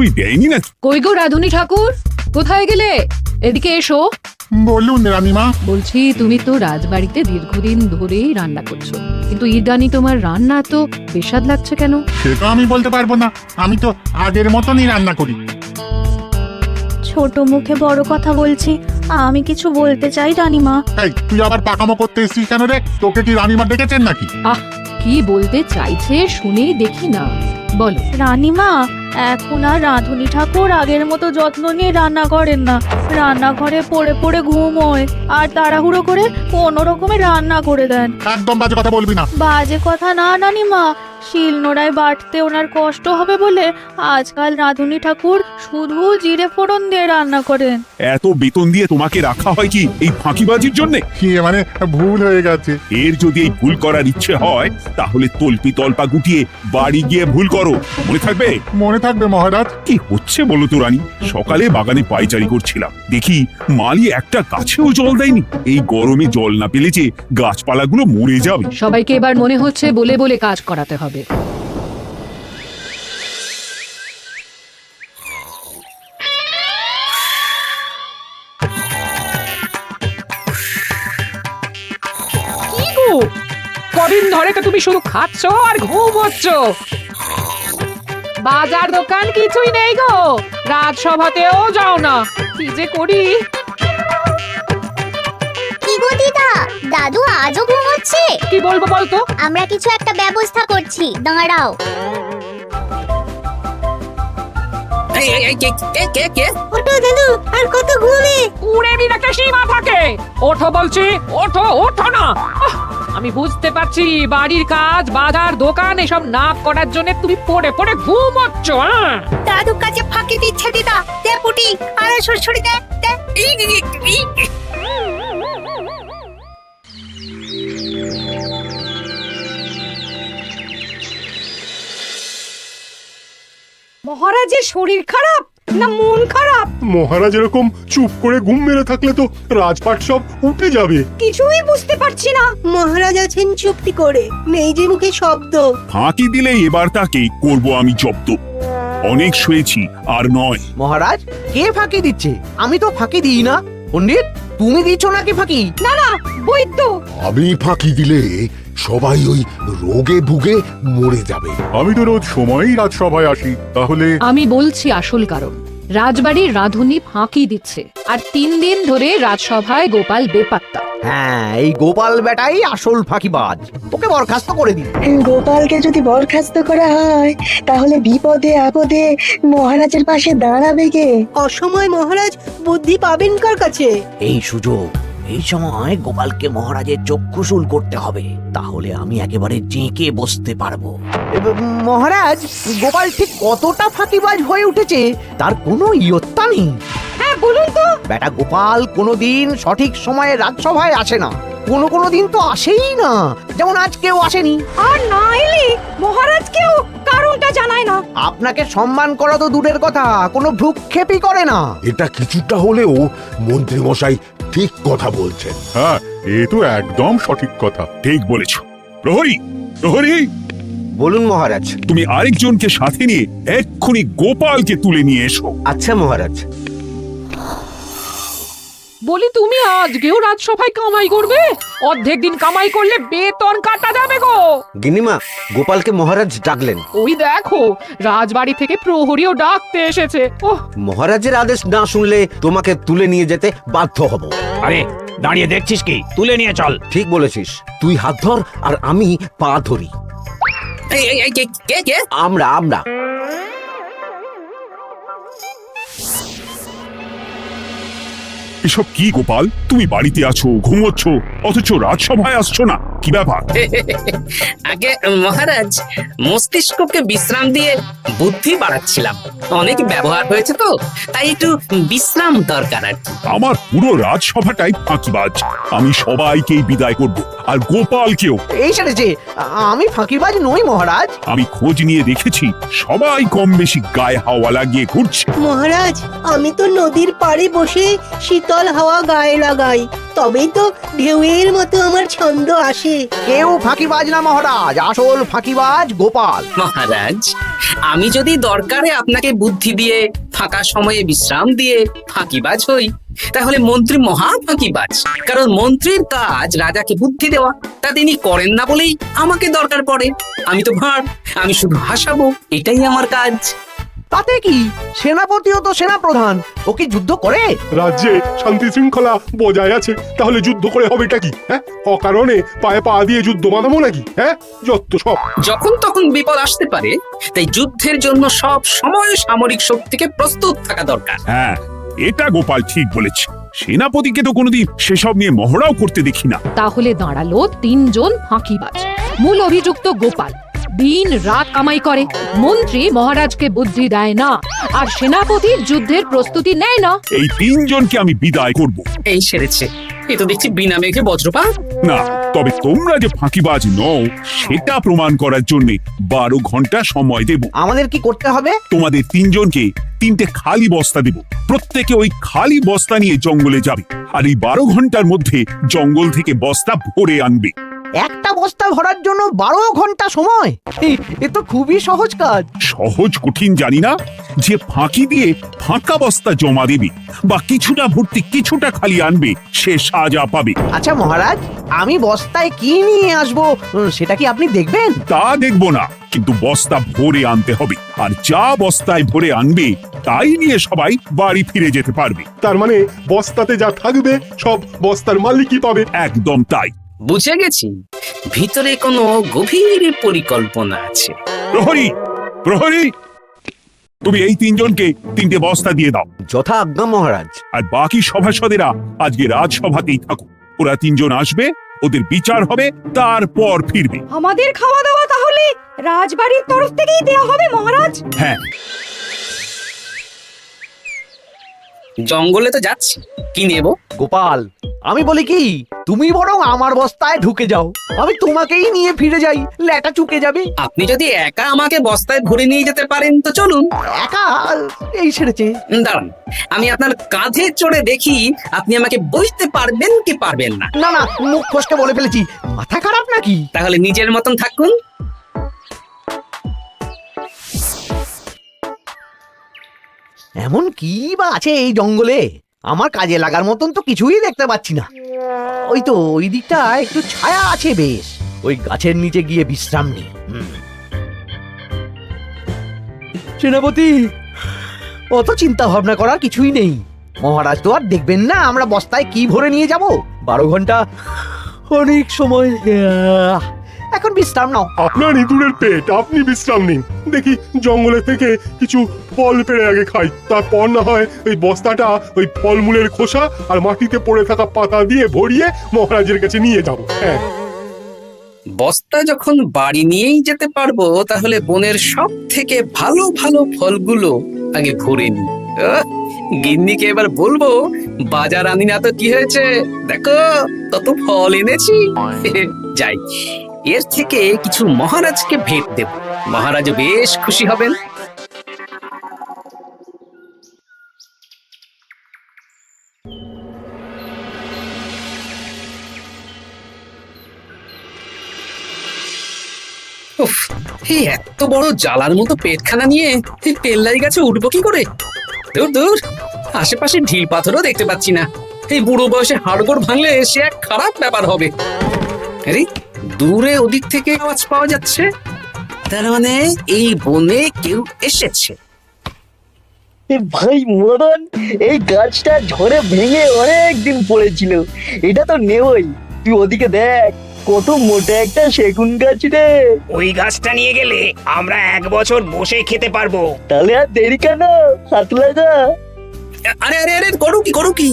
তুই দেয়নি না? কই গো রাধুনী ঠাকুর, কোথায় গেলে? এদিকে এসো। বলুন রানীমা। বলছি, তুমি তো রাজবাড়িতে দীর্ঘদিন ধরেই রান্না করছো, কিন্তু ইদানি তোমার রান্না তো বেস্বাদ লাগছে কেন? সে তো আমি বলতে পারবো না, আমি তো আগের মতনই রান্না করি। ছোট মুখে বড় কথা বলছি, আমি কিছু বলতে চাই রানীমা। এই তুই আবার পাকামো করতে এসেছিস কেন রে? তোকে কি রানীমা ডেকেছেন নাকি? আহ, কি বলতে চাইছে শুনেই দেখি না, বলো। রানীমা, এখন আর রাঁধুনি ঠাকুর আগের মতো যত্ন নিয়ে রান্না করেন না। রান্নাঘরে পড়ে পড়ে ঘুমোয় আর তাড়াহুড়ো করে কোনো রকমে রান্না করে দেন। একদম বাজে কথা বলবি না। বাজে কথা না রানীমা, শিলনোড়ায় বাটতে ওনার কষ্ট হবে বলে আজকাল রাঁধুনি ঠাকুর শুধু জিরে ফোড়ন দিয়ে রান্না করেন। এত বেতন দিয়ে তোমাকে রাখা হয় কি এই ফাঁকিবাজির জন্য? কি মানে ভুল হয়ে গেছে। এর যদি এই ভুল করার ইচ্ছে হয় তাহলে তল্পি তল্পা গুটিয়ে বাড়ি গিয়ে ভুল করো, মনে থাকবে? মনে থাকবে মহারাজ। কি হচ্ছে বলো তো রানী? সকালে বাগানে পায়চারি করছিলাম, দেখি মালি একটা গাছেও জল দেয়নি। এই গরমে জল না পেলে যে গাছপালাগুলো মরে যাবে। সবাইকে এবার মনে হচ্ছে বলে বলে কাজ করাতে হবে। কি গো, কদিন ধরে তো তুমি শুধু খাচ্ছ আর ঘুমোচ্ছ। বাজার দোকান কিছুই নেই গো, রাজসভাতেও যাও না। কি যে করি। কি গো দিদা, দাদু আজও ঘুমোচ্ছে? কি বলবো বলতো? আমরা কিছু একটা ব্যবস্থা করছি, দাঁড়াও। ওঠো দাদু, আর কত ঘুমে? উড়ে একটা সীমা থাকে। ওঠো বলছি, ওঠো ওঠো না। আমি বুঝতে পারছি বাড়ির কাজ, বাজার দোকান এসব না করার জন্য তুমি পড়ে পড়ে ঘুমোচ্ছ। দাদু কাছে ফাঁকি দিচ্ছে দিদা। দে পুটি, আর সরসরি দে দে। মহারাজের শরীর খারাপ না মন খারাপ? মহারাজ এরকম চুপ করে ঘুম মেরে থাকলে তো রাজপাট সব উঠে যাবে। কিছুই বুঝতে পারছি না। মহারাজ আছেন চুপটি করে, নেই যে মুখে শব্দ। ফাঁকি দিলে এবার তাকে করব আমি জব্দ। অনেক শুয়েছি, আর নয়। মহারাজ, কে ফাঁকি দিচ্ছে? আমি তো ফাঁকি দিই না। পণ্ডিত, তুমি দিচ্ছ নাকি ফাঁকি? না না, বৈদ্য। আমি ফাঁকি দিলে সবাই ওই রোগে ভুগে মরে যাবে। আমি তো রোজ সময়ই রাজসভায় আসি, তাহলে আমি বলছি আসল কারণ। রাজবাড়ির রাঁধুনি ফাঁকি দিচ্ছে, আর 3 দিন ধরে রাজসভায় গোপাল বেপাত্তা। হ্যাঁ, এই গোপাল বেটাই আসল ফাঁকিবাজ। ওকে বরখাস্ত করে দিন। গোপালকে যদি বরখাস্ত করা হয় তাহলে বিপদে আপদে মহারাজের পাশে দাঁড়াবে কে? অসময় মহারাজ বুদ্ধি পাবেন কার কাছে? এই সুযোগ, এই সময় গোপালকে মহারাজের চক্ষুশূল করতে হবে, তাহলে আমি একেবারে জেঁকে বসতে পারবো। মহারাজ, গোপাল ঠিক কতটা ফাঁকিবাজ হয়ে উঠেছে তার কোনো ইয়ত্তা নেই। হ্যাঁ বলুন তো। বেটা গোপাল কোনোদিন সঠিক সময়ে রাজসভায় আসে না, কোনো দিন তো আসেই না, যেমন আজকেও আসেনি। আর না এলে মহারাজকেও কারণটা জানায় না। আপনাকে সম্মান করা তো দূরের কথা, কোনো ভ্রুক্ষেপই করে না। এটা কিছুটা হলেও মন্ত্রী মশাই ঠিক কথা বলছেন। হ্যাঁ, এ তো একদম সঠিক কথা। ঠিক বলেছ। প্রহরী, প্রহরী, বলুন মহারাজ। তুমি আরেকজনকে সাথে নিয়ে এক্ষুনি গোপালকে তুলে নিয়ে এসো। আচ্ছা মহারাজ। বলি, তুমি আজকেও রাজসভায় কামাই করবে? অর্ধেক দিন কামাই করলে বেতন কাটা যাবে গো। গিনিমা, গোপালকে মহারাজ ডাকলেন। ওই দেখো, রাজবাড়ি থেকে প্রহরীও ডাকতে এসেছে। ওহ, মহারাজের আদেশ না শুনলে তোমাকে তুলে নিয়ে যেতে বাধ্য হব। আরে দাঁড়িয়ে দেখছিস কি? তুলে নিয়ে চল। ঠিক বলেছিস, তুই হাত ধর আর আমি পা ধরি। আমরা এসব কি গোপাল? তুমি বাড়িতে আছো, ঘুমোচ্ছ, অথচ রাজসভায় আসছো না, কি ব্যাপার? আগে মহারাজ, মস্তিষ্ককে বিশ্রাম দিয়ে বুদ্ধি বাড়াচ্ছিলাম। অনেক ব্যবহার হয়েছে তো, তাই একটু বিশ্রাম দরকার আর কি। আমার পুরো রাজসভাটাই ফাঁকিবাজ। আমি সবাইকেই বিদায় করব, আর গোপালকেও। এই সেরেছে, আমি ফাঁকিবাজ নই মহারাজ। আমি খোঁজ নিয়ে দেখেছি সবাই কম বেশি গায়ে হাওয়া লাগিয়ে ঘুরছে। মহারাজ, আমি তো নদীর পাড়ে বসে শীতল হাওয়া গায়ে লাগাই, তবেই তো ঢেউয়ের মতো আমার ছন্দ আসে। কেউ ফাঁকিবাজ না মহারাজ, আসল ফাঁকিবাজ গোপাল। মহারাজ, আমি যদি দরকারে আপনাকে বুদ্ধি দিয়ে ফাঁকা সময়ে বিশ্রাম দিয়ে ফাঁকিবাজ হই, তাহলে মন্ত্রী মহা ফাঁকিবাজ। কারণ মন্ত্রীর কাজ রাজাকে বুদ্ধি দেওয়া, তা তিনি করেন না বলেই আমাকে দরকার পড়ে। আমি তো ভাঁড়, আমি শুধু হাসাবো, এটাই আমার কাজ। তাতে কি, সেনাপতিও তো সেনাপ্রধান, ও কি যুদ্ধ করে? রাজ্যে শান্তি শৃঙ্খলা বজায় আছে, তাহলে যুদ্ধ করে হবেটা কি? হ্যাঁ, অকারণে পায়ে পা দিয়ে যুদ্ধ বাঁধাবো নাকি? হ্যাঁ, যত সব। যখন তখন বিপদ আসতে পারে, তাই যুদ্ধের জন্য সব সময় সামরিক শক্তিকে প্রস্তুত থাকা দরকার। হ্যাঁ, এটা গোপাল ঠিক বলেছে। সেনাপতিকে তো কোনোদিন সেসব নিয়ে মহড়াও করতে দেখি না। তাহলে দাঁড়ালো 3 জন ফাঁকিবাজ। মূল অভিযুক্ত গোপাল দিন রাত কামাই করে, মন্ত্রী মহারাজকে বুদ্ধি দেয় না, আর সেনাপতি যুদ্ধের প্রস্তুতি নেয় না। এই 3 জনকে আমি বিদায় করব। এই সেরেছে, এ তো দেখছি বিনা মেঘে বজ্রপাত। না, তবে তোমরা যে ফাঁকিবাজ নও সেটা প্রমাণ করার জন্য 12 ঘন্টা সময় দেব। আমাদের কি করতে হবে? তোমাদের 3 জনকে 3টে খালি বস্তা দেব। প্রত্যেকে ওই খালি বস্তা নিয়ে জঙ্গলে যাবে, আর এই 12 ঘন্টার মধ্যে জঙ্গল থেকে বস্তা ভরে আনবে। একটা বস্তা ভরার জন্য 12 ঘন্টা সময়? এ তো খুবই সহজ কাজ। সহজ কঠিন জানি না, যে ফাঁকি দিয়ে ফাঁকা বস্তা জমা দেবে বা কিছুটা ভর্তি কিছুটা খালি আনবে, সে সাজা পাবে। আচ্ছা মহারাজ, আমি বস্তায় কি নিয়ে আসবো সেটা কি আপনি দেখবেন? তা দেখবো না, কিন্তু বস্তা ভরে আনতে হবে। আর যা বস্তায় ভরে আনবে তাই নিয়ে সবাই বাড়ি ফিরে যেতে পারবে। তার মানে বস্তাতে যা থাকবে সব বস্তার মালিকই পাবে। একদম তাই। বুঝে গেছি, ভিতরে কোনো গভীর পরিকল্পনা আছে। প্রহরী, প্রহরী, তুমি এই 3 জনকে 3টে বস্তা দিয়ে দাও। যথা আজ্ঞা মহারাজ। আর বাকি সভাসদেরা আজকে রাজসভাতেই থাকুক। ওরা 3 জন আসবে, ওদের বিচার হবে, তারপর ফিরবে। আমাদের খাওয়া দাওয়া তাহলে রাজবাড়ির তরফ থেকেই দেওয়া হবে মহারাজ? হ্যাঁ, জঙ্গলে তো যাচ্ছি, কি নেব? গোপাল, আমি বলি কি, তুমি বরং আমার বস্তায় ঢুকে যাও, আমি তোমাকেই নিয়ে ফিরে যাই, লেটা চুকে যাবে। আপনি যদি একা আমাকে বস্তায় ভরে নিয়ে যেতে পারেন তো চলুন। একা? এই সেরেছে। দাঁড়ান, আমি আপনার কাঁধে চড়ে দেখি আপনি আমাকে বইতে পারবেন কি পারবেন না। না না, মুখ ফসকে বলে ফেলেছি, মাথা খারাপ নাকি? তাহলে নিজের মতন থাকুন। এমন কি বা আছে এই জঙ্গলে? আমার কাজে লাগার মতন তো কিছুই দেখতে পাচ্ছি না। ওই তো ওই দিকটা একটু ছায়া আছে বেশ, ওই গাছের নিচে গিয়ে বিশ্রাম নি। সেনাপতি, অত চিন্তা ভাবনা করার কিছুই নেই। মহারাজ তো আর দেখবেন না আমরা বস্তায় কি ভরে নিয়ে যাব। 12 ঘন্টা অনেক সময়। এখন বিশ্রাম নাও। আপনার ইঁদুরের পেট, আপনি বিশ্রাম নিন। দেখি জঙ্গলে থেকে কিছু ফল পেড়ে আগে খাই, তারপর না হয় ওই বস্তাটা ওই ফলমূলের খোসা আর মাটিতে পড়ে থাকা পাতা দিয়ে ভরিয়ে মহারাজের কাছে নিয়ে যাব। হ্যাঁ, বস্তা যখন বাড়ি নিয়েই যেতে পারবো, তাহলে বনের সব থেকে ভালো ভালো ফলগুলো আগে ভরে নি। গিন্নিকে এবার বলবো, বাজার আনি না তো কি হয়েছে, দেখো কত ফল এনেছি। যাই, এর থেকে কিছু মহারাজকে ভেট দেব, মহারাজ বেশ খুশি হবেন। উফ, এই এত বড় জ্বালার মতো পেটখানা নিয়ে এই পেল্লাই গাছে উঠবো কি করে? দূর দূর, আশেপাশে ঢিল পাথরও দেখতে পাচ্ছি না। এই বুড়ো বয়সে হাড়গোড় ভাঙলে সে এক খারাপ ব্যাপার হবে। আরে দূরে ওদিক থেকে আওয়াজ পাওয়া যাচ্ছে, তার মানে এই বনে কেউ এসেছে। ভাই মদন, এই গাছটা ঝড়ে ভেঙে অনেক দিন পড়েছিল, এটা তো নেবই। তুই ওদিকে দেখ, কত মোটা একটা সেগুন গাছ রে। ওই গাছটা নিয়ে গেলে আমরা 1 বছর বসে খেতে পারবো। তাহলে আর দেরি কেন, হাত লাগা। আরে আরে আরে, করো কি,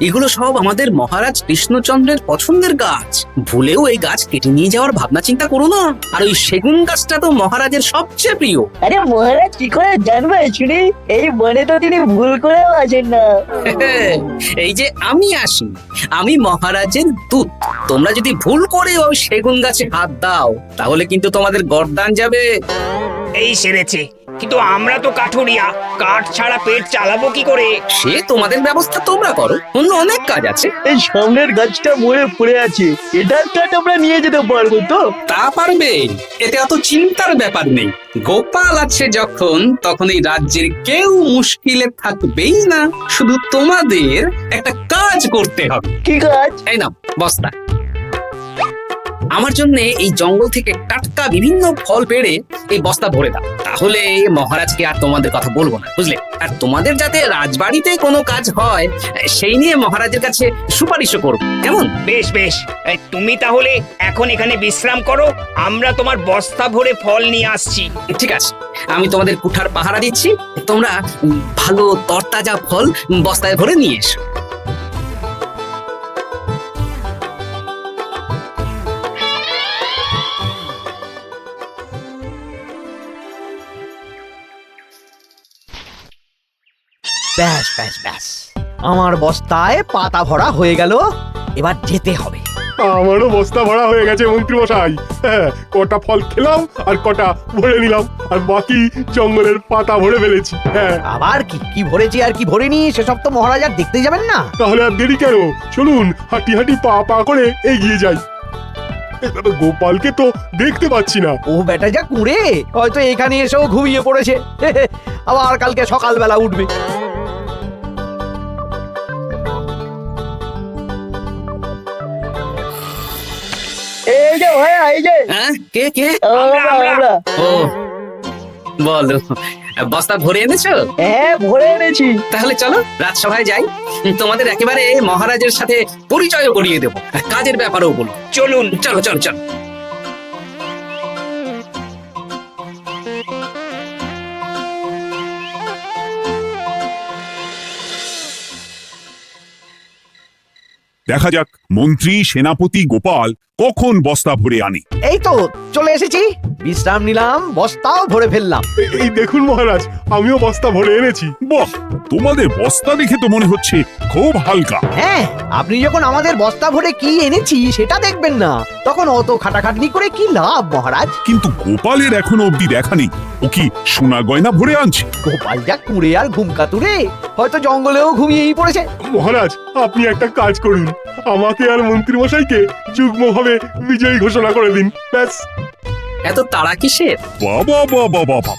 এগুলো সব আমাদের মহারাজ কৃষ্ণচন্দ্রের পছন্দের গাছ। ভুলেও এই গাছ কেটে নিয়ে যাওয়ার ভাবনা চিন্তা করো না। আর ওই সেগুন গাছটা তো মহারাজের সবচেয়ে প্রিয়। আরে মহারাজ কি করে জানবে শুনি, এই বনে তো তিনি ভুল করেও আসেন না। এই যে আমি আসি, আমি মহারাজের দূত। তোমরা যদি ভুল করে ওই সেগুন গাছে হাত দাও, তাহলে কিন্তু তোমাদের গর্দান যাবে। এই সেরেছে, কিন্তু আমরা তো কাঠুরিয়া, কাঠ ছাড়া পেট চালাবো কি করে? সে তোমাদের ব্যবস্থা তোমরা করো, অন্য অনেক কাজ আছে। এই সামনের গাছটা মরে পড়ে আছে, এটার কাঠ আমরা নিয়ে যেতে পারবো তো? তা পারবে, এতে অত চিন্তার ব্যাপার নেই। গোপাল আছে যখন, তখন এই রাজ্যের কেউ মুশকিলে থাকবেই না। শুধু তোমাদের একটা কাজ করতে হবে। কি কাজ? এই নাও বস্তা। আমার জন্য এই জঙ্গল থেকে টাটকা বিভিন্ন ফল পেড়ে এই বস্তা ভরে দাও, তাহলে মহারাজকে আর তোমাদের কথা বলবো না, বুঝলে? আর তোমাদের যাতে রাজবাড়িতে কোনো কাজ হয় সেই নিয়ে মহারাজের কাছে সুপারিশও করবো, কেমন? বেশ বেশ, এই তুমি তাহলে এখন এখানে বিশ্রাম করো, আমরা তোমার বস্তা ভরে ফল নিয়ে আসছি। ঠিক আছে, আমি তোমাদের কুঠার পাহারা দিচ্ছি, তোমরা ভালো তরতাজা ফল বস্তায় ভরে নিয়ে এসো। ব্যাস ব্যাস ব্যাস, আমার বস্তায় পাতা ভরা হয়ে গেল, এবার যেতে হবে। আমারও বস্তা ভরা হয়ে গেছে মন্ত্রী মশাই। হ্যাঁ, কটা ফল খেলাম আর কটা ভরে নিলাম, আর বাকি জঙ্গলের পাতা ভরে ফেলেছি। হ্যাঁ, আবার কি কি ভরেছি আর কি ভরিনি সেসব তো মহারাজ আর দেখতে যাবেন না। তাহলে আর দেরি কেন, চলুন হাঁটি হাঁটি পা পা করে এগিয়ে যাই। গোপালকে তো দেখতে পাচ্ছি না। ও বেটা যা কুঁড়ে, হয়তো এখানে এসেও ঘুমিয়ে পড়েছে। আবার কালকে সকালবেলা উঠবে। এই যে ভাইয়া, এই যে হ্যাঁ, কে কে? আমরা। ও বলো, বস্তা ভরে এনেছো? হ্যাঁ, ভরে এনেছি। তাহলে চলো রাজসভায় যাই, তোমাদের একেবারে মহারাজের সাথে পরিচয়ও করিয়ে দেবো, আর কাজের ব্যাপারেও বলবো। চলুন। চলো চলো চলো। দেখা যাক মন্ত্রী সেনাপতি গোপাল কখন বস্তা ভরে আনে। এই তো চলে এসেছি, বিশ্রাম নিলাম, বস্তাও ভরে ফেললাম। এই দেখুন মহারাজ, আমিও বস্তা ভরে এনেছি। বাহ, তোমাদের বস্তা দেখে তো মনে হচ্ছে খুব হালকা। হ্যাঁ, আপনি যখন আমাদের বস্তা ভরে কি এনেছি সেটা দেখবেন না, তখন অত খাটাখাটনি করে কি লাভ মহারাজ? কিন্তু গোপালের এখনো অব্দি দেখা নেই, ও কি সোনা গয়না ভরে আনছে? গোপাল যা কুঁড়ে আর ঘুম কাতুরে, হয়তো জঙ্গলেও ঘুমিয়েই পড়েছে। মহারাজ, আপনি একটা কাজ করুন, আমাকে আর মন্ত্রী মশাইকে যুগ্মভাবে বিজয়ী ঘোষণা করে দিন, ব্যাস। এত তাড়া কিসের? বাবা বাবা বাবা,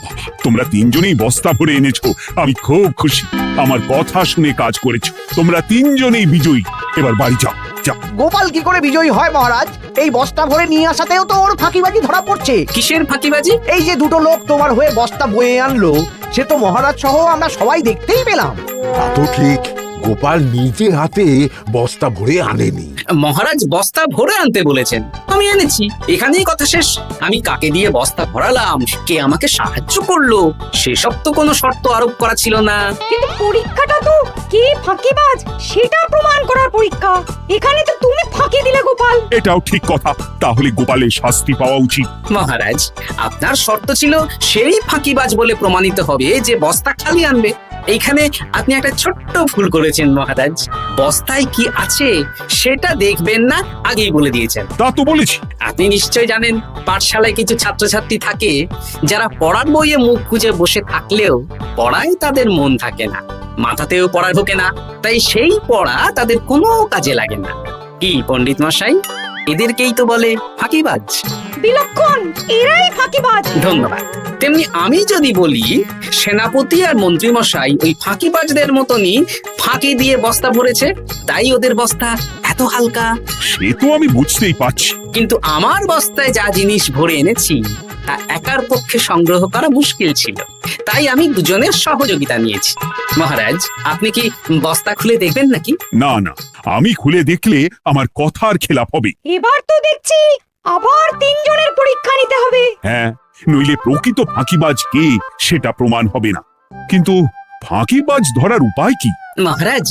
তোমরা তিনজনেই বস্তা ভরে এনেছো, আমি খুব খুশি। আমার কথা শুনে কাজ করেছো, তোমরা তিনজনেই বিজয়ী। এবার বাড়ি যাও, যাও। গোপাল কি করে বিজয়ী হয় মহারাজ? এই বস্তা ভরে নিয়ে আসাতেও তো ওর ফাঁকিবাজি ধরা পড়ছে। কিসের ফাঁকিবাজি? এই যে দুটো লোক তোমার হয়ে বস্তা বয়ে আনলো, সে তো মহারাজ সহ আমরা সবাই দেখতেই পেলাম। তা তো ঠিক, গোপাল নিজে হাতে বস্তা ভরে আনেনি। মহারাজ বস্তা ভরে আনতে বলেছেন, আমি এনেছি, এখানেই কথা শেষ। আমি কাকে দিয়ে বস্তা ভরালাম, কে আমাকে সাহায্য করলো, সেসব তো কোনো শর্ত আরোপ করা ছিল না। কিন্তু পরীক্ষাটা তো কে ফাঁকিবাজ সেটা প্রমাণ করার পরীক্ষা। এখানে তো তুমি ফাঁকি দিলে গোপাল। এটাও ঠিক কথা, তাহলে গোপালের শাস্তি পাওয়া উচিত। মহারাজ, আপনার শর্ত ছিল সেই ফাঁকিবাজ বলে প্রমাণিত হবে যে বস্তা খালি আনবে। এইখানে আপনি একটা ছোট্ট ভুল করেছেন মহারাজ, বস্তায় কি আছে সেটা দেখবেন না আগেই বলে দিয়েছেন। তা তো বলেছি। আপনি নিশ্চয় জানেন, পাঠশালায় কিছু ছাত্রছাত্রী থাকে যারা পড়ার বইয়ে মুখ গুজে বসে থাকলেও পড়ায় তাদের মন থাকে না, মাথাতেও পড়া ঢোকে না, তাই সেই পড়া তাদের কোনো কাজে লাগে না। কি পণ্ডিত মশাই, এদেরকেই তো বলে ফাঁকিবাজ। বিলক্ষণ, এরাই ফাঁকিবাজ। ধন্যবাদ। তেমনি আমি যদি বলি সেনাপতি আর মন্ত্রী মশাই ওই ফাঁকিবাজদের মতনই ফাঁকি দিয়ে বস্তা ভরেছে, তাই ওদের বস্তা এত হালকা। সে তো আমি বুঝতেই পারছি। কিন্তু আমার বস্তায় যা জিনিস ভরে এনেছি তা একার পক্ষে সংগ্রহ করা মুশকিল ছিল, তাই আমি দুজনের সহযোগিতা নিয়েছি। মহারাজ, আপনি কি বস্তা খুলে দেখবেন নাকি? না না, আমি খুলে দেখলে আমার কথার খেলাপ হবে। এবার তো দেখছি আবার তিনজনের পরীক্ষা নিতে হবে। হ্যাঁ, নইলে প্রকৃত ফাঁকিবাজ কে সেটা প্রমাণ হবে না। কিন্তু ফাঁকিবাজ ধরার উপায় কি? মহারাজ,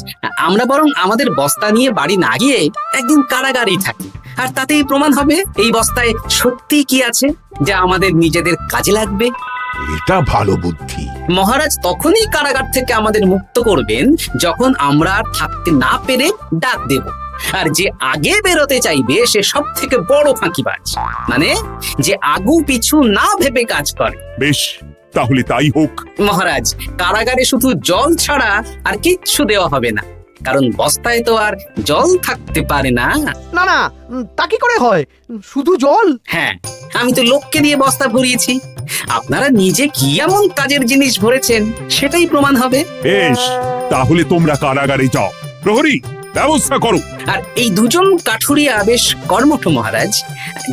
আমরা বরং আমাদের বস্তা নিয়ে বাড়ি না গিয়ে একদিন কারাগারেই থাকি, আর তাতেই প্রমাণ হবে এই বস্তায় সত্যি কি আছে যা আমাদের নিজেদের কাজে লাগবে। এটা ভালো বুদ্ধি। মহারাজ তখনই কারাগার থেকে আমাদের মুক্ত করবেন যখন আমরা আর থাকতে না পেরে ডাক দেব, আর যে আগে বেরোতে চাইবে সে সব থেকে বড় ফাঁকিবাজ, মানে যে আগু পিছু না ভেবে কাজ করে। বেশ, তাহলে তাই হোক। মহারাজ, কারাগারে শুধু জল ছাড়া আর কিচ্ছু দেওয়া হবে না, কারণ বস্তায় তো আর জল থাকতে পারে না। না না, তা কি করে হয়? শুধু জল? হ্যাঁ, আমি তো লোককে দিয়ে বস্তা ভরিয়েছি। আপনারা নিজে কি এমন কাজের জিনিস ভরেছেন সেটাই প্রমাণ হবে। বেশ, তাহলে তোমরা কারাগারে যাও। প্রহরী, ব্যবস্থা করো। আর এই দুজন কাঠুরিয়া বেশ কর্মঠ মহারাজ,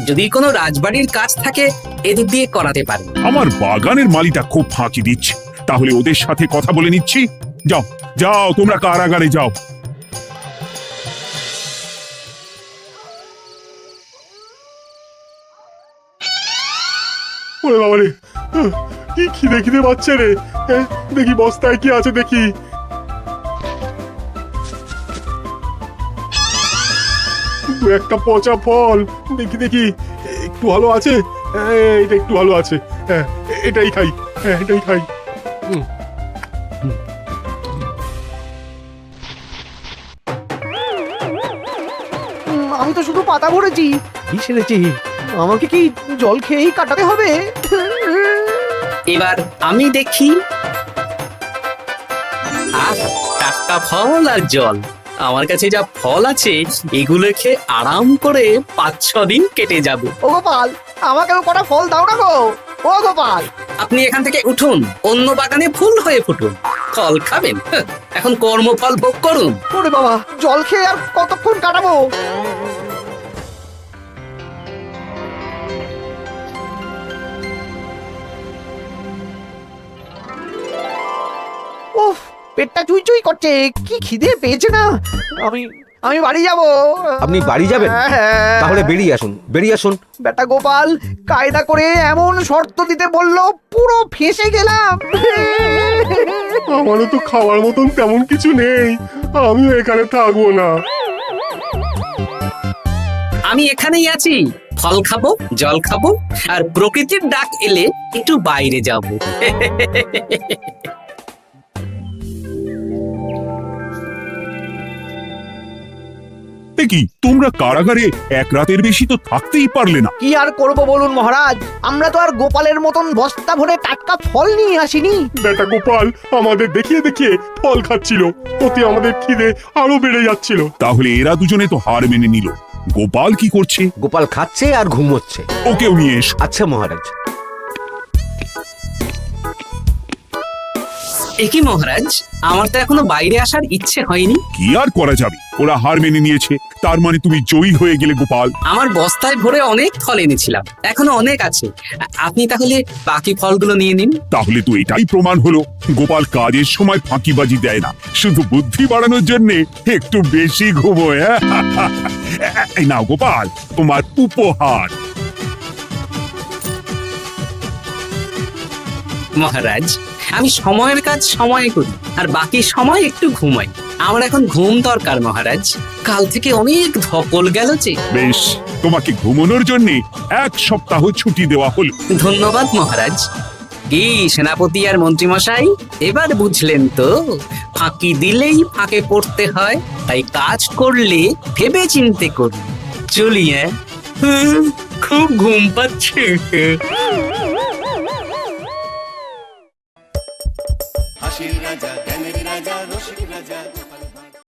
যদি কোনো রাজবাড়ির কাজ থাকে এদিক দিয়ে করাতে পারেন। আমার বাগানের মালিটা খুব ফাঁকি দিচ্ছে, তাহলে ওদের সাথে কথা বলে নিচ্ছি। যাও যাও, তোমরা কারাগারে যাও। ওরে বাবা রে, কি খিদে খিদে পাচ্ছে রে। দেখি বস্তায় কি আছে দেখি। দু একটা পচা ফল, দেখি দেখি একটু ভালো আছে। এটা একটু ভালো আছে, হ্যাঁ এটাই খাই, হ্যাঁ এটাই খাই। আমি তো শুধু পাতা ভরেছি। কি সেরেছি? আমাকে কি জল খেয়েই কাটাতে হবে? এবার আমি দেখি। টাটকা ফল আর জল, আমার কাছে যা ফল আছে এগুলো খেয়ে আরাম করে 5-6 দিন কেটে যাবে। ও গোপাল, আমাকেও কটা ফল দাও না গো। ও গোপাল, আপনি এখান থেকে উঠুন, অন্য বাগানে ফুল হয়ে ফুটুন। ফল খাবেন? এখন কর্মফল ভোগ করুন। ওরে বাবা, জল খেয়ে আর কতক্ষণ কাটাবো? উফ, পেটটা চুই চুই করছে। কি খিদে পেয়েছে না। আমি বাড়ি যাব। আপনি বাড়ি যাবেন? তাহলে বেরিয়ে আসুন, বেরিয়ে আসুন। বেটা গোপাল কায়দা করে এমন শর্ত দিতে বললো, পুরো ফেঁসে গেলাম। আমারও তো খাওয়ার মতন তেমন কিছু নেই, আমিও এখানে থাকবো না। আমি এখানেই আছি, ফল খাবো, জল খাবো, আর প্রকৃতির ডাক এলে একটু বাইরে যাব। কি তোমরা কারাগারে এক রাতের বেশি তো থাকতেই পারলে না? কি আর করব বলুন মহারাজ, আমরা তো আর গোপালের মতন বস্তা ভরে টাটকা ফল নিয়ে আসিনি। বেটা গোপাল আমাদের দেখিয়ে দেখিয়ে ফল খাচ্ছিল, ওতে আমাদের খিদে আরো বেড়ে যাচ্ছিল। তাহলে এরা দুজনে তো হার মেনে নিল। গোপাল কি করছে? গোপাল খাচ্ছে আর ঘুমোচ্ছে। ওকেও নিয়ে এসো। আচ্ছা মহারাজ। একই মহারাজ, আমার তো এখনো বাইরে আসার ইচ্ছে হয়নি। কি আর করা যাবে, ওরা হার মেনে নিয়েছে, তার মানে তুমি জয়ী হয়ে গেলে গোপাল। আমার বস্তায় ভরে অনেক ফল এনেছিলাম, এখনো অনেক আছে। আপনি তাহলে বাকি ফলগুলো নিয়ে নিন। তাহলে তো এটাই প্রমাণ হলো গোপাল কাজের সময় ফাঁকিবাজি দেয় না, শুধু বুদ্ধি বাড়ানোর জন্য একটু বেশি ঘুমোয়। এই নাও গোপাল, তোমার উপহার। মহারাজ, আমি সময়ের কাজ সময়ে করি আর বাকি সময় একটু ঘুমাই। আমার এখন ঘুম দরকার মহারাজ, কাল থেকে অনেক ধকল গেল যে। বেশ, তোমাকে ঘুমানোর জন্য 1 সপ্তাহ ছুটি দেওয়া হলো। ধন্যবাদ মহারাজ। কি সেনাপতি আর মন্ত্রীমশাই, এবার বুঝলেন তো, ফাঁকি দিলেই ফাঁকে পড়তে হয়, তাই কাজ করলে ভেবে চিন্তে করুন। চলি। খুব ঘুম পাচ্ছে। হাসির রাজা, জ্ঞানের রাজা, রসিক রাজা।